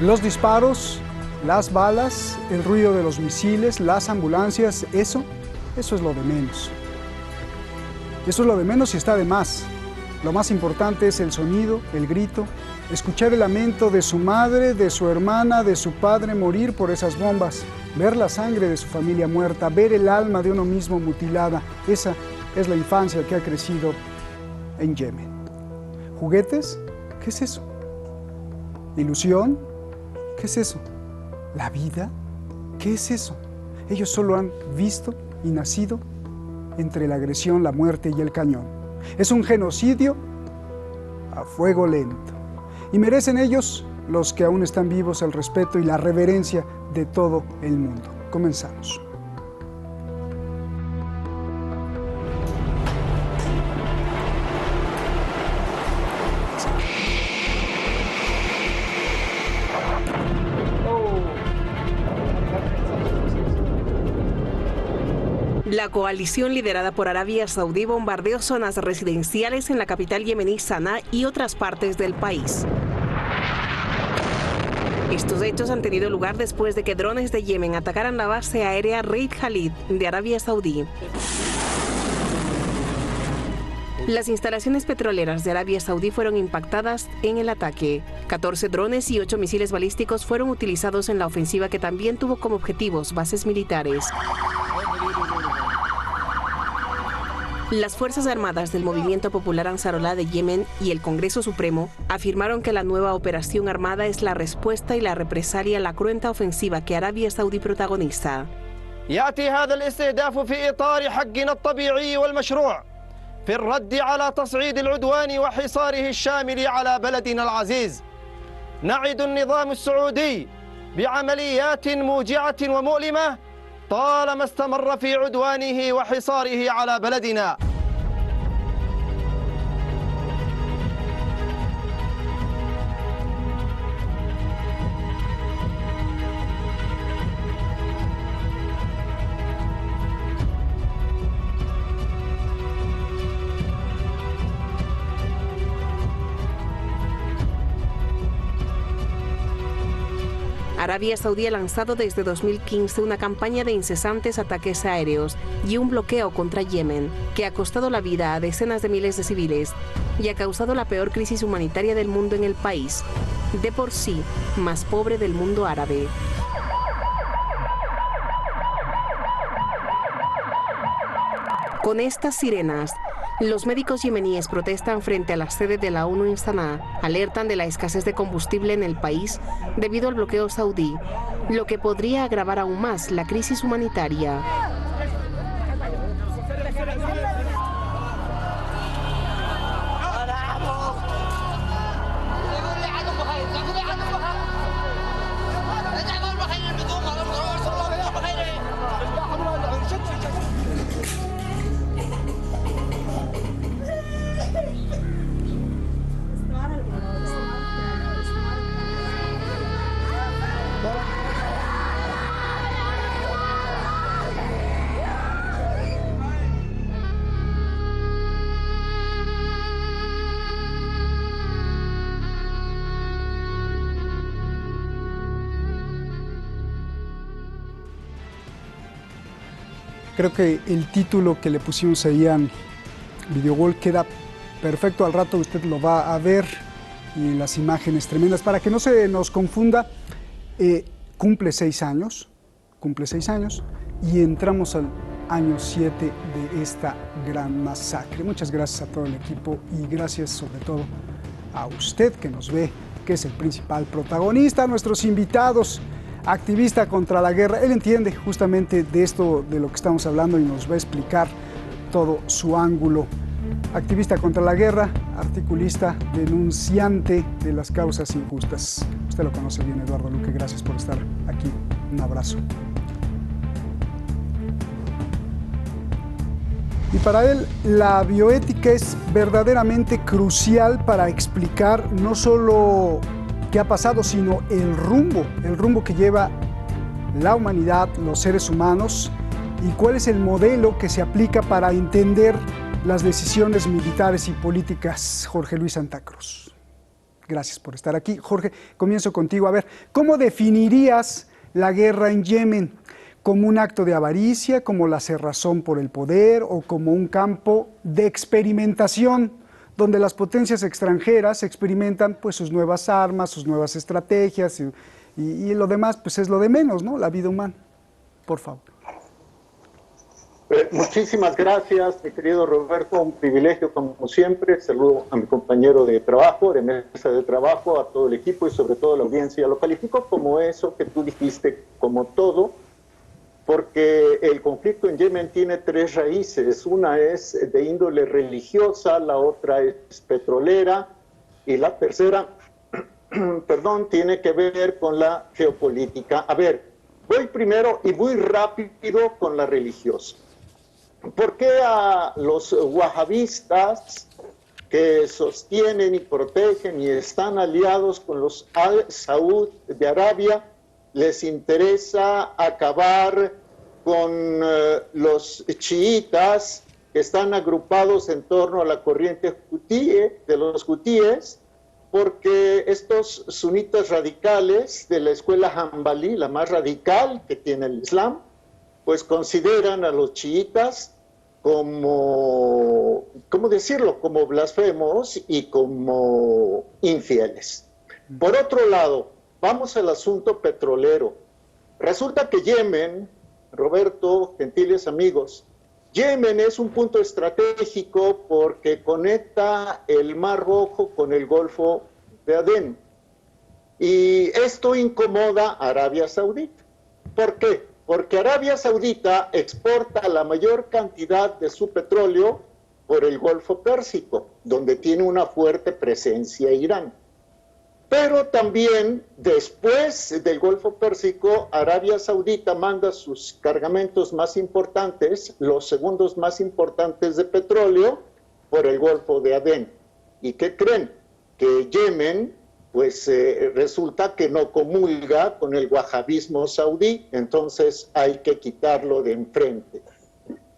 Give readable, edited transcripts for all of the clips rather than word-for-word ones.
Los disparos, las balas, el ruido de los misiles, las ambulancias, eso es lo de menos. Eso es lo de menos y está de más. Lo más importante es el sonido, el grito, escuchar el lamento de su madre, de su hermana, de su padre morir por esas bombas, ver la sangre de su familia muerta, ver el alma de uno mismo mutilada. Esa es la infancia que ha crecido en Yemen. ¿Juguetes? ¿Qué es eso? ¿Ilusión? ¿Qué es eso? ¿La vida? ¿Qué es eso? Ellos solo han visto y nacido entre la agresión, la muerte y el cañón. Es un genocidio a fuego lento. Y merecen ellos, los que aún están vivos, el respeto y la reverencia de todo el mundo. Comenzamos. La coalición liderada por Arabia Saudí bombardeó zonas residenciales en la capital yemení Saná y otras partes del país. Estos hechos han tenido lugar después de que drones de Yemen atacaran la base aérea Reid Khalid de Arabia Saudí. Las instalaciones petroleras de Arabia Saudí fueron impactadas en el ataque. 14 drones y 8 misiles balísticos fueron utilizados en la ofensiva que también tuvo como objetivos bases militares. Las Fuerzas Armadas del Movimiento Popular Ansarolá de Yemen y el Congreso Supremo afirmaron que la nueva operación armada es la respuesta y la represalia a la cruenta ofensiva que Arabia Saudí protagoniza. يأتي هذا الاستهداف في إطار حقنا الطبيعي والمشروع في الرد على تصعيد العدوان وحصاره الشامل على بلدنا العزيز. نعد النظام السعودي بعمليات موجعة ومؤلمة طالما استمر في عدوانه وحصاره على بلدنا. Arabia Saudí ha lanzado desde 2015 una campaña de incesantes ataques aéreos y un bloqueo contra Yemen, que ha costado la vida a decenas de miles de civiles y ha causado la peor crisis humanitaria del mundo en el país, de por sí más pobre del mundo árabe. Con estas sirenas, los médicos yemeníes protestan frente a la sede de la ONU en Saná, alertan de la escasez de combustible en el país debido al bloqueo saudí, lo que podría agravar aún más la crisis humanitaria. Creo que el título que le pusimos ahí a Videogol queda perfecto. Al rato usted lo va a ver y las imágenes tremendas. Para que no se nos confunda, cumple 6 años y entramos al año 7 de esta gran masacre. Muchas gracias a todo el equipo y gracias sobre todo a usted que nos ve, que es el principal protagonista, a nuestros invitados. Activista contra la guerra, él entiende justamente de esto de lo que estamos hablando y nos va a explicar todo su ángulo. Activista contra la guerra, articulista, denunciante de las causas injustas. Usted lo conoce bien, Eduardo Luque, gracias por estar aquí. Un abrazo. Y para él, la bioética es verdaderamente crucial para explicar no solo qué ha pasado, sino el rumbo que lleva la humanidad, los seres humanos, y cuál es el modelo que se aplica para entender las decisiones militares y políticas. Jorge Luis Santa Cruz. Gracias por estar aquí. Jorge, comienzo contigo. A ver, ¿cómo definirías la guerra en Yemen? ¿Como un acto de avaricia, como la cerrazón por el poder o como un campo de experimentación donde las potencias extranjeras experimentan pues sus nuevas armas, sus nuevas estrategias y lo demás pues es lo de menos, ¿no? La vida humana. Por favor. Muchísimas gracias, mi querido Roberto, un privilegio como siempre. Saludo a mi compañero de trabajo, de mesa de trabajo, a todo el equipo y sobre todo a la audiencia. Lo califico como eso que tú dijiste, como todo, porque el conflicto en Yemen tiene tres raíces. Una es de índole religiosa, la otra es petrolera y la tercera, perdón, tiene que ver con la geopolítica. A ver, voy primero y muy rápido con la religiosa. ¿Por qué a los wahabistas que sostienen y protegen y están aliados con los Al Saud de Arabia les interesa acabar con los chiitas que están agrupados en torno a la corriente de los hutíes? Porque estos sunitas radicales de la escuela Hanbali, la más radical que tiene el Islam, pues consideran a los chiitas como, ¿cómo decirlo?, como blasfemos y como infieles. Por otro lado, vamos al asunto petrolero. Resulta que Yemen, Roberto, gentiles amigos, Yemen es un punto estratégico porque conecta el Mar Rojo con el Golfo de Adén. Y esto incomoda a Arabia Saudita. ¿Por qué? Porque Arabia Saudita exporta la mayor cantidad de su petróleo por el Golfo Pérsico, donde tiene una fuerte presencia Irán. Pero también, después del Golfo Pérsico, Arabia Saudita manda sus cargamentos más importantes, los segundos más importantes de petróleo, por el Golfo de Adén. ¿Y qué creen? Que Yemen, pues resulta que no comulga con el wahabismo saudí, entonces hay que quitarlo de enfrente.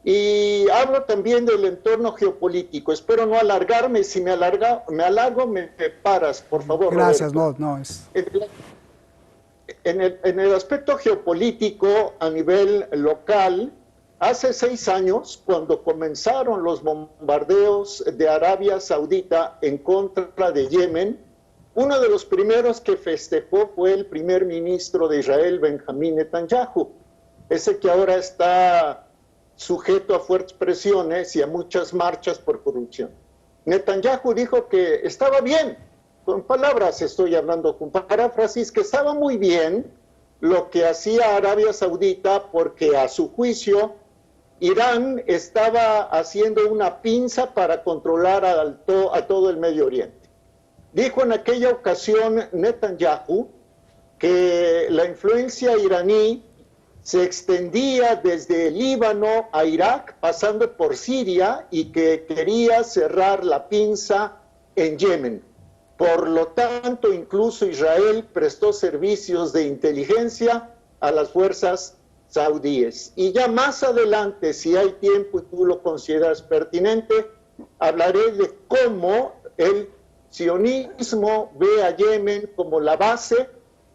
Y hablo también del entorno geopolítico. Espero no alargarme. Si me alargo, me paras, por favor. Gracias, Roberto. no es... En el aspecto geopolítico a nivel local, hace 6 años, cuando comenzaron los bombardeos de Arabia Saudita en contra de Yemen, uno de los primeros que festejó fue el primer ministro de Israel, Benjamín Netanyahu, ese que ahora está sujeto a fuertes presiones y a muchas marchas por corrupción. Netanyahu dijo que estaba bien, con palabras estoy hablando, con paráfrasis, que estaba muy bien lo que hacía Arabia Saudita porque a su juicio Irán estaba haciendo una pinza para controlar a todo el Medio Oriente. Dijo en aquella ocasión Netanyahu que la influencia iraní se extendía desde Líbano a Irak, pasando por Siria, y que quería cerrar la pinza en Yemen. Por lo tanto, incluso Israel prestó servicios de inteligencia a las fuerzas saudíes. Y ya más adelante, si hay tiempo y tú lo consideras pertinente, hablaré de cómo el sionismo ve a Yemen como la base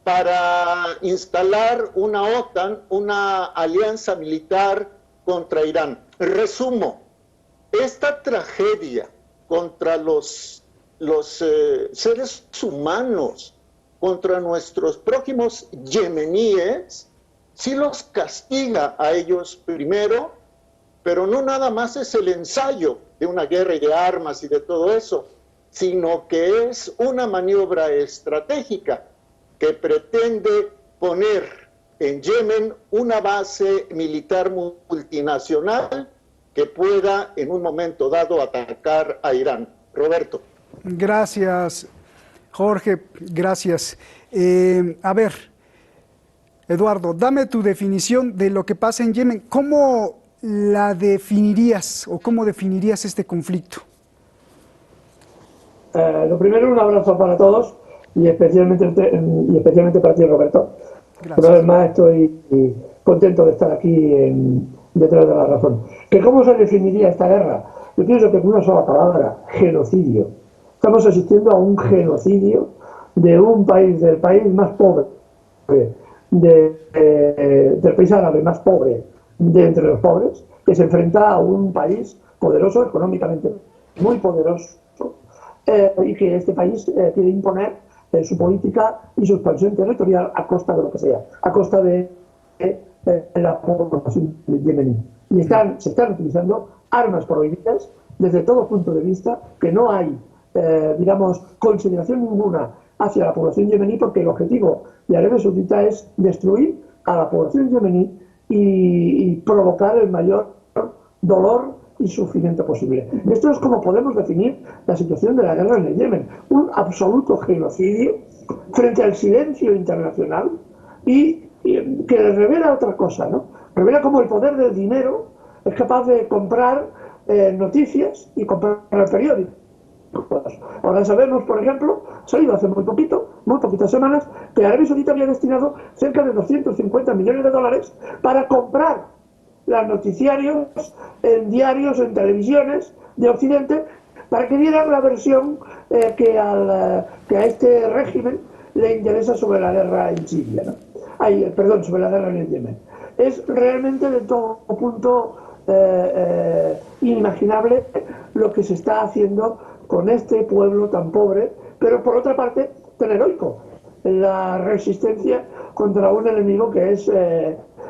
para instalar una OTAN, una alianza militar contra Irán. Resumo, esta tragedia contra los seres humanos, contra nuestros prójimos yemeníes, sí los castiga a ellos primero, pero no nada más es el ensayo de una guerra y de armas y de todo eso, sino que es una maniobra estratégica que pretende poner en Yemen una base militar multinacional que pueda en un momento dado atacar a Irán. Roberto. Gracias, Jorge, gracias. A ver, Eduardo, dame tu definición de lo que pasa en Yemen. ¿Cómo la definirías o cómo definirías este conflicto? Lo primero, un abrazo para todos y especialmente para ti, Roberto. Gracias. Una vez más estoy contento de estar aquí detrás de la razón. ¿Que cómo se definiría esta guerra? Yo pienso que con una sola palabra, genocidio. estamos asistiendo a un genocidio de un país, del país más pobre, del país árabe más pobre de entre los pobres, que se enfrenta a un país poderoso, económicamente muy poderoso, y que este país quiere imponer su política y su expansión territorial a costa de lo que sea, a costa de la población yemení. Y se están utilizando armas prohibidas desde todo punto de vista, que no hay, digamos, consideración ninguna hacia la población yemení, porque el objetivo de Arabia Saudita es destruir a la población yemení y provocar el mayor dolor y sufrimiento posible. Esto es como podemos definir la situación de la guerra en el Yemen, un absoluto genocidio frente al silencio internacional y que revela otra cosa, ¿no? Revela cómo el poder del dinero es capaz de comprar noticias y comprar periódicos. Ahora sabemos, por ejemplo, ha salido hace muy poquitas semanas, que Arabia Saudita había destinado cerca de 250 millones de dólares para comprar los noticiarios en diarios, en televisiones de Occidente, para que dieran la versión que a este régimen le interesa sobre la guerra en Siria, ¿no? Sobre la guerra en el Yemen. Es realmente de todo punto inimaginable lo que se está haciendo con este pueblo tan pobre, pero por otra parte tan heroico, la resistencia contra un enemigo que es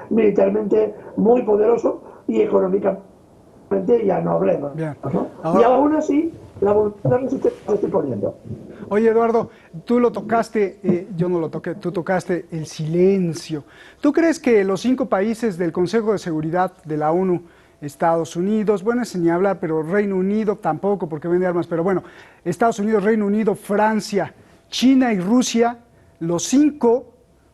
militarmente muy poderoso y económicamente ya no hablemos, ¿no? Ahora, y aún así la voluntad de resistencia se está poniendo. Oye, Eduardo, tú lo tocaste, yo no lo toqué, tú tocaste el silencio. ¿Tú crees que los 5 países del Consejo de Seguridad de la ONU, Estados Unidos, bueno, es ni hablar, pero Reino Unido tampoco porque vende armas, pero bueno, Estados Unidos, Reino Unido, Francia, China y Rusia, los 5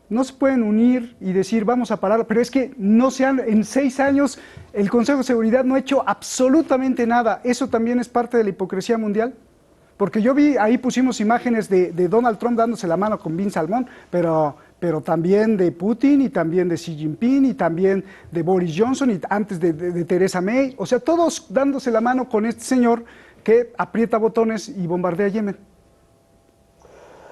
no se pueden unir y decir vamos a parar, pero es que en 6 años el Consejo de Seguridad no ha hecho absolutamente nada. ¿Eso también es parte de la hipocresía mundial? Porque yo vi, ahí pusimos imágenes de Donald Trump dándose la mano con Bin Salmón, pero también de Putin y también de Xi Jinping y también de Boris Johnson y antes de Theresa May. O sea, todos dándose la mano con este señor que aprieta botones y bombardea Yemen.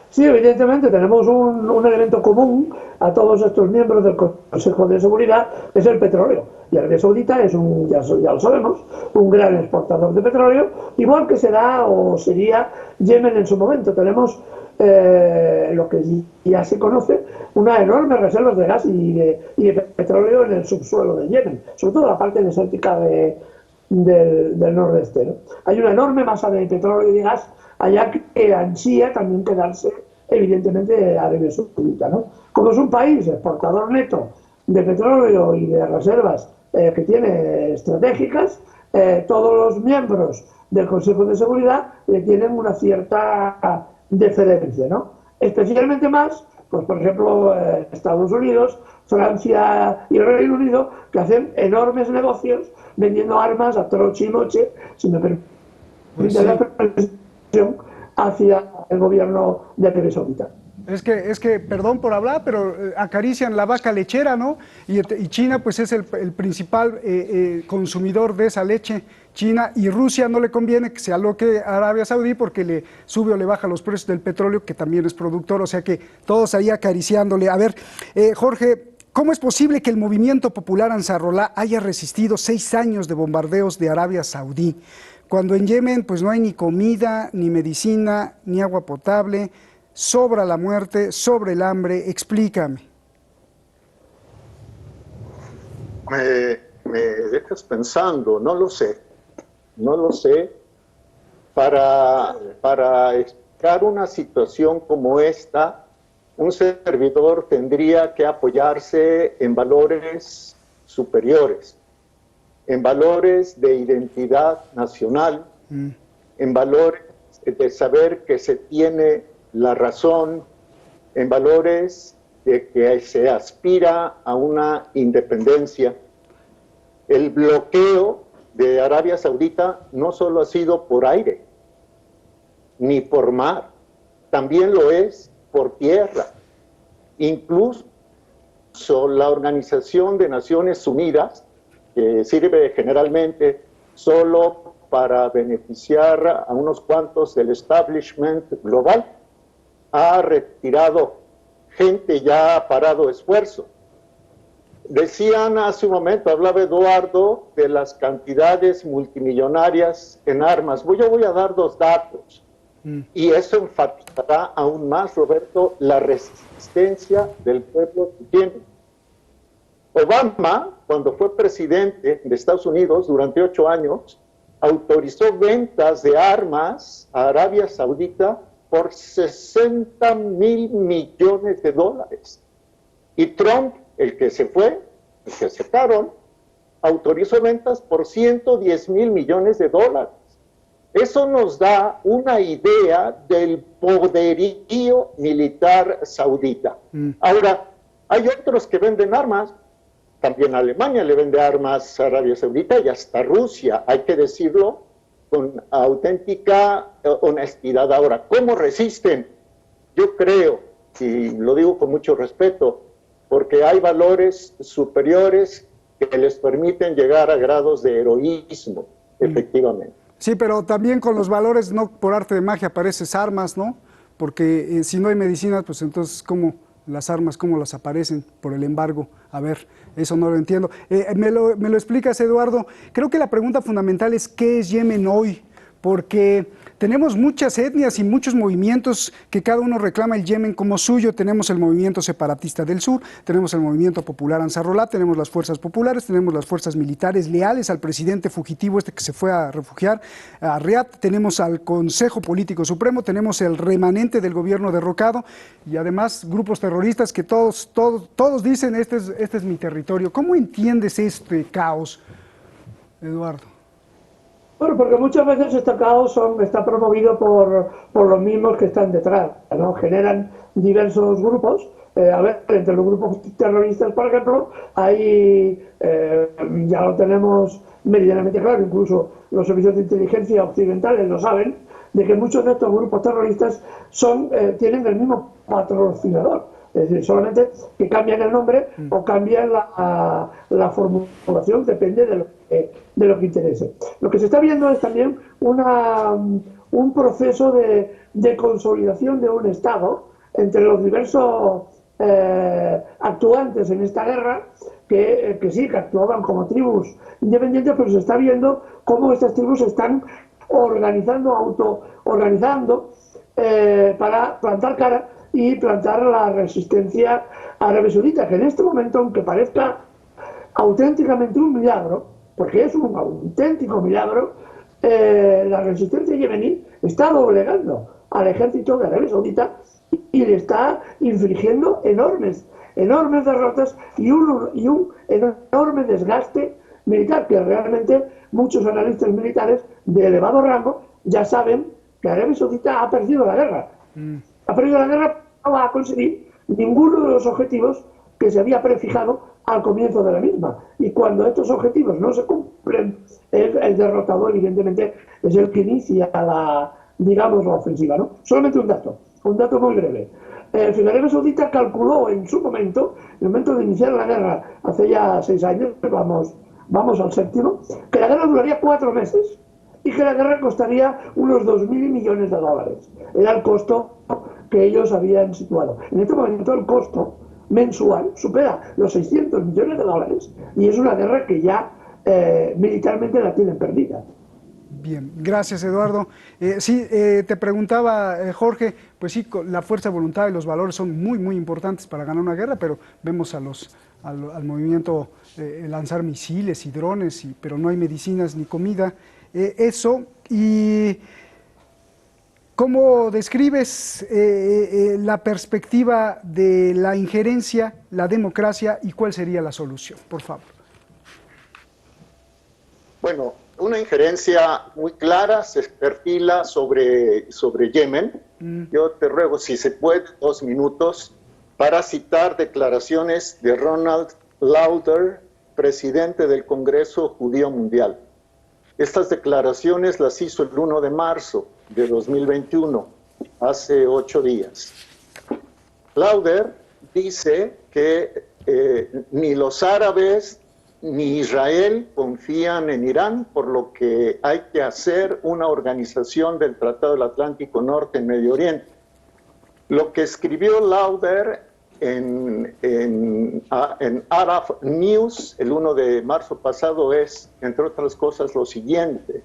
Sí, evidentemente tenemos un elemento común a todos estos miembros del Consejo de Seguridad, que es el petróleo. Y Arabia Saudita es, ya lo sabemos, un gran exportador de petróleo, igual que será o sería Yemen en su momento. Tenemos lo que ya se conoce, unas enormes reservas de gas y de petróleo en el subsuelo de Yemen, sobre todo la parte desértica del nordeste, ¿no? Hay una enorme masa de petróleo y de gas allá que ansía también quedarse, evidentemente, Arabia Saudita, ¿no? Como es un país exportador neto de petróleo y de reservas que tiene estratégicas, todos los miembros del Consejo de Seguridad le tienen una cierta deferencia, ¿no? Especialmente más, pues por ejemplo, Estados Unidos, Francia y el Reino Unido, que hacen enormes negocios vendiendo armas a troche y moche, si me permite la expresión, hacia el gobierno de Arabia Saudita. Es que, perdón por hablar, pero acarician la vaca lechera, ¿no? Y China, pues, es el principal consumidor de esa leche. China y Rusia no le conviene que se aloque a Arabia Saudí porque le sube o le baja los precios del petróleo, que también es productor, o sea que todos ahí acariciándole. A ver, Jorge, ¿cómo es posible que el movimiento popular Ansarrolá haya resistido 6 años de bombardeos de Arabia Saudí, cuando en Yemen pues no hay ni comida, ni medicina, ni agua potable, sobra la muerte, sobra el hambre? Explícame. Me dejas pensando, no lo sé. Para explicar una situación como esta, un servidor tendría que apoyarse en valores superiores, en valores de identidad nacional, en valores de saber que se tiene la razón, en valores de que se aspira a una independencia. El bloqueo de Arabia Saudita no solo ha sido por aire, ni por mar, también lo es por tierra. Incluso la Organización de Naciones Unidas, que sirve generalmente solo para beneficiar a unos cuantos del establishment global. Ha retirado gente, ya ha parado esfuerzo. Decían hace un momento, hablaba Eduardo, de las cantidades multimillonarias en armas. Yo voy a dar 2 datos. Y eso enfatizará aún más, Roberto, la resistencia del pueblo yemení. Obama, cuando fue presidente de Estados Unidos durante 8 años, autorizó ventas de armas a Arabia Saudita por $60,000 millones. Y Trump, el que se fue, el que aceptaron, autorizó ventas por $110,000 millones. Eso nos da una idea del poderío militar saudita. Ahora, hay otros que venden armas. También Alemania le vende armas a Arabia Saudita y hasta Rusia, hay que decirlo con auténtica honestidad. Ahora, ¿cómo resisten? Yo creo, y lo digo con mucho respeto, porque hay valores superiores que les permiten llegar a grados de heroísmo, efectivamente. Sí, pero también con los valores, no por arte de magia aparecen armas, ¿no? Porque si no hay medicinas, pues entonces, ¿cómo las armas, cómo las aparecen? Por el embargo. A ver, eso no lo entiendo. ¿Me lo explicas, Eduardo? Creo que la pregunta fundamental es ¿qué es Yemen hoy? Porque tenemos muchas etnias y muchos movimientos que cada uno reclama el Yemen como suyo. Tenemos el movimiento separatista del sur, tenemos el movimiento popular Ansarullah, tenemos las fuerzas populares, tenemos las fuerzas militares leales al presidente fugitivo que se fue a refugiar a Riad, tenemos al Consejo Político Supremo, tenemos el remanente del gobierno derrocado y además grupos terroristas que todos dicen este es mi territorio. ¿Cómo entiendes este caos, Eduardo? Bueno, porque muchas veces este caos está promovido por los mismos que están detrás, ¿no? Generan diversos grupos. Entre los grupos terroristas, por ejemplo, hay, ya lo tenemos meridianamente claro, incluso los servicios de inteligencia occidentales lo saben, de que muchos de estos grupos terroristas tienen el mismo patrocinador. Es decir, solamente que cambian el nombre o cambian la formulación, depende de lo que interese. Lo que se está viendo es también un proceso de consolidación de un Estado entre los diversos actuantes en esta guerra, que sí, que actuaban como tribus independientes, pero se está viendo cómo estas tribus se están autoorganizando para plantar cara y plantar la resistencia árabe saudita, que en este momento, aunque parezca auténticamente un milagro, porque es un auténtico milagro, la resistencia yemení está doblegando al ejército de Arabia Saudita y le está infligiendo enormes derrotas y un enorme desgaste militar, que realmente muchos analistas militares de elevado rango ya saben que Arabia Saudita ha perdido la guerra. Ha perdido la guerra, no va a conseguir ninguno de los objetivos que se había prefijado al comienzo de la misma. Y cuando estos objetivos no se cumplen, el derrotado, evidentemente, es el que inicia la ofensiva, ¿no? Solamente un dato muy breve. Arabia Saudita calculó en su momento, en el momento de iniciar la guerra, hace ya 6 años, vamos al 7º, que la guerra duraría 4 meses y que la guerra costaría unos 2.000 millones de dólares. Era el costo que ellos habían situado. En este momento el costo mensual supera los 600 millones de dólares y es una guerra que ya militarmente la tienen perdida. Bien, gracias, Eduardo. Te preguntaba, Jorge, pues sí, la fuerza de voluntad y los valores son muy, muy importantes para ganar una guerra, pero vemos al movimiento lanzar misiles y drones, pero no hay medicinas ni comida. Y ¿cómo describes la perspectiva de la injerencia, la democracia y cuál sería la solución? Por favor. Bueno, una injerencia muy clara se perfila sobre Yemen. Yo te ruego, si se puede, 2 minutos para citar declaraciones de Ronald Lauder, presidente del Congreso Judío Mundial. Estas declaraciones las hizo el 1 de marzo de 2021, hace 8 días. Lauder dice que ni los árabes ni Israel confían en Irán, por lo que hay que hacer una organización del Tratado del Atlántico Norte en Medio Oriente. Lo que escribió Lauder en Arab News el 1 de marzo pasado es, entre otras cosas, lo siguiente.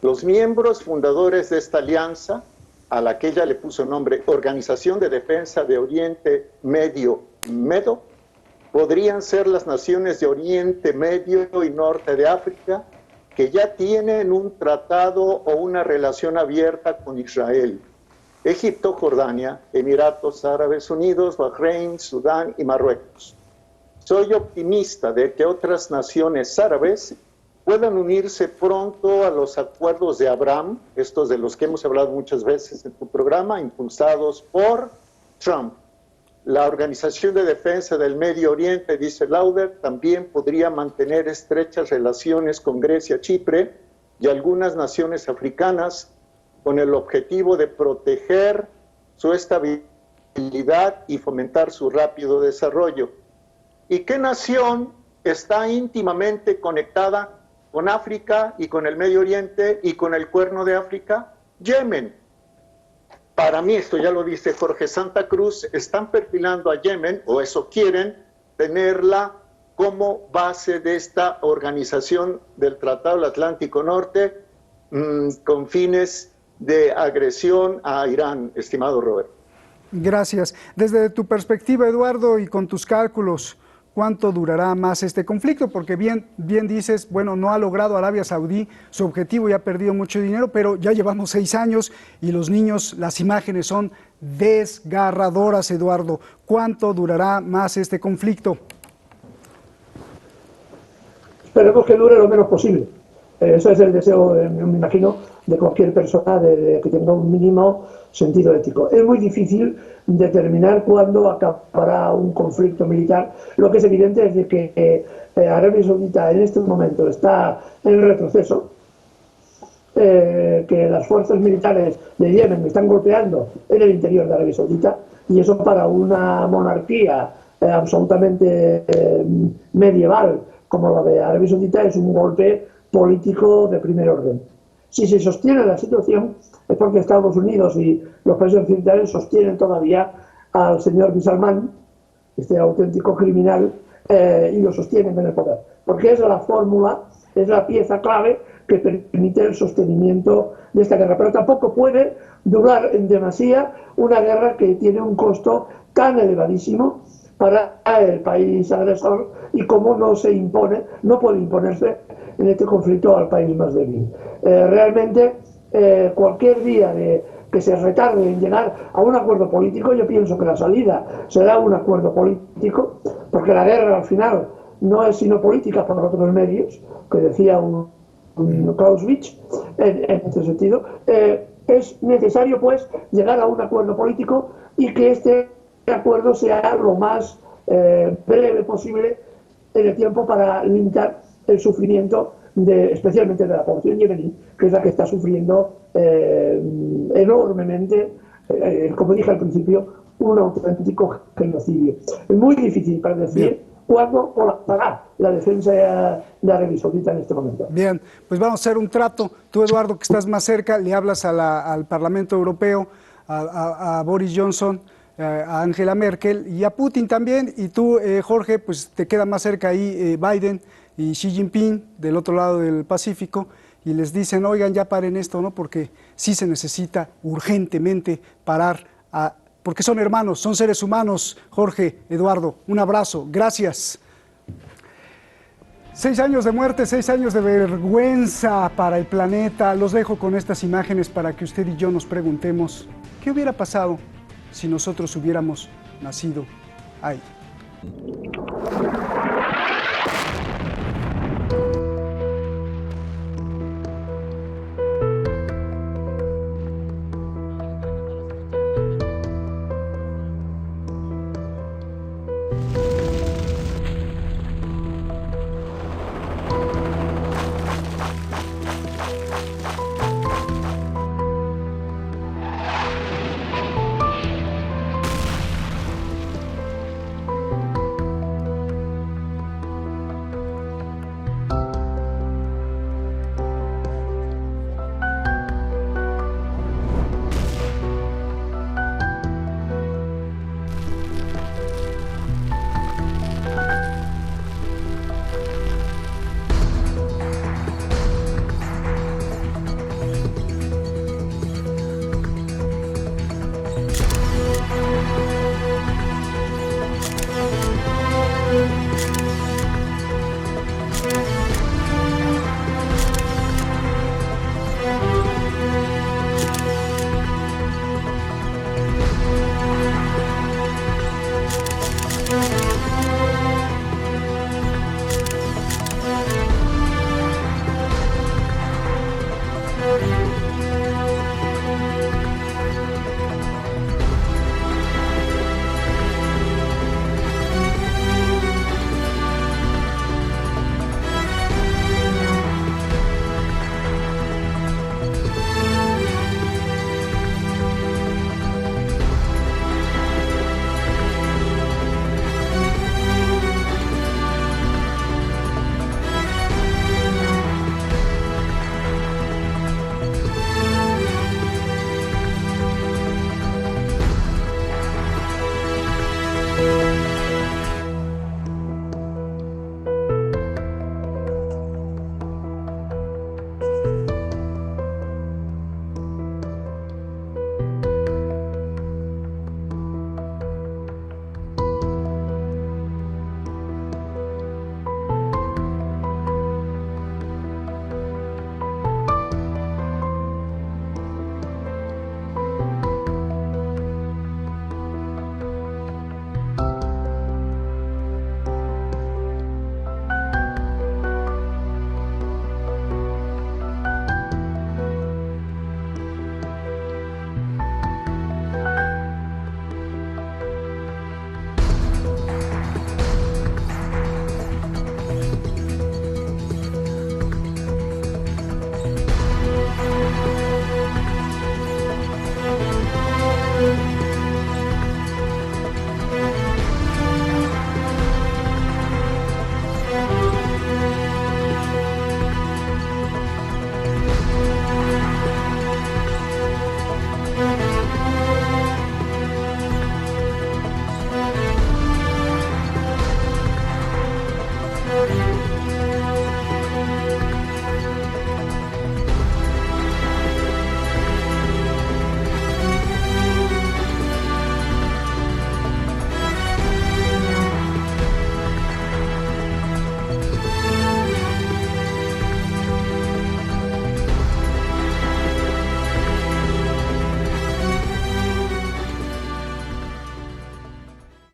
Los miembros fundadores de esta alianza, a la que ella le puso nombre Organización de Defensa de Oriente Medio, MEDO, podrían ser las naciones de Oriente Medio y Norte de África que ya tienen un tratado o una relación abierta con Israel. Egipto, Jordania, Emiratos Árabes Unidos, Bahrein, Sudán y Marruecos. Soy optimista de que otras naciones árabes puedan unirse pronto a los acuerdos de Abraham, estos de los que hemos hablado muchas veces en tu programa, impulsados por Trump. La Organización de Defensa del Medio Oriente, dice Lauder, también podría mantener estrechas relaciones con Grecia, Chipre y algunas naciones africanas con el objetivo de proteger su estabilidad y fomentar su rápido desarrollo. ¿Y qué nación está íntimamente conectada con África y con el Medio Oriente y con el Cuerno de África? Yemen. Para mí, esto ya lo dice Jorge Santa Cruz, están perfilando a Yemen, o eso quieren, tenerla como base de esta organización del Tratado del Atlántico Norte con fines de agresión a Irán, estimado Robert. Gracias. Desde tu perspectiva, Eduardo, y con tus cálculos, ¿cuánto durará más este conflicto? Porque bien dices, bueno, no ha logrado Arabia Saudí su objetivo y ha perdido mucho dinero, pero ya llevamos 6 años y los niños, las imágenes son desgarradoras, Eduardo. ¿Cuánto durará más este conflicto? Esperemos que dure lo menos posible. Eso es el deseo, me imagino, de cualquier persona que tenga un mínimo sentido ético. Es muy difícil determinar cuándo acabará un conflicto militar. Lo que es evidente es de que Arabia Saudita en este momento está en retroceso, que las fuerzas militares de Yemen están golpeando en el interior de Arabia Saudita, y eso para una monarquía absolutamente medieval como la de Arabia Saudita es un golpe político de primer orden. Si se sostiene la situación es porque Estados Unidos y los países occidentales sostienen todavía al señor bin Salman, este auténtico criminal, y lo sostienen en el poder. Porque es la fórmula, es la pieza clave que permite el sostenimiento de esta guerra. Pero tampoco puede durar en demasía una guerra que tiene un costo tan elevadísimo para el país agresor y como no se impone, no puede imponerse en este conflicto al país más débil. Realmente, cualquier día que se retarde en llegar a un acuerdo político, yo pienso que la salida será un acuerdo político, porque la guerra al final no es sino política por otros medios, que decía un Clausewitz en este sentido. Es necesario, pues, llegar a un acuerdo político y que este acuerdo sea lo más breve posible en el tiempo para limitar el sufrimiento especialmente de la población yemení, que es la que está sufriendo enormemente, como dije al principio, un auténtico genocidio. Es muy difícil para decir cuándo colapsará la defensa de Arabia Saudita en este momento. Bien, pues vamos a hacer un trato. Tú, Eduardo, que estás más cerca, le hablas al Parlamento Europeo, a Boris Johnson, a Angela Merkel y a Putin también, y tú, Jorge, pues te queda más cerca ahí Biden y Xi Jinping del otro lado del Pacífico, y les dicen, oigan, ya paren esto, ¿no? Porque sí se necesita urgentemente parar, porque son hermanos, son seres humanos. Jorge, Eduardo, un abrazo, gracias. 6 años de muerte, 6 años de vergüenza para el planeta. Los dejo con estas imágenes para que usted y yo nos preguntemos, ¿qué hubiera pasado si nosotros hubiéramos nacido ahí? Chao.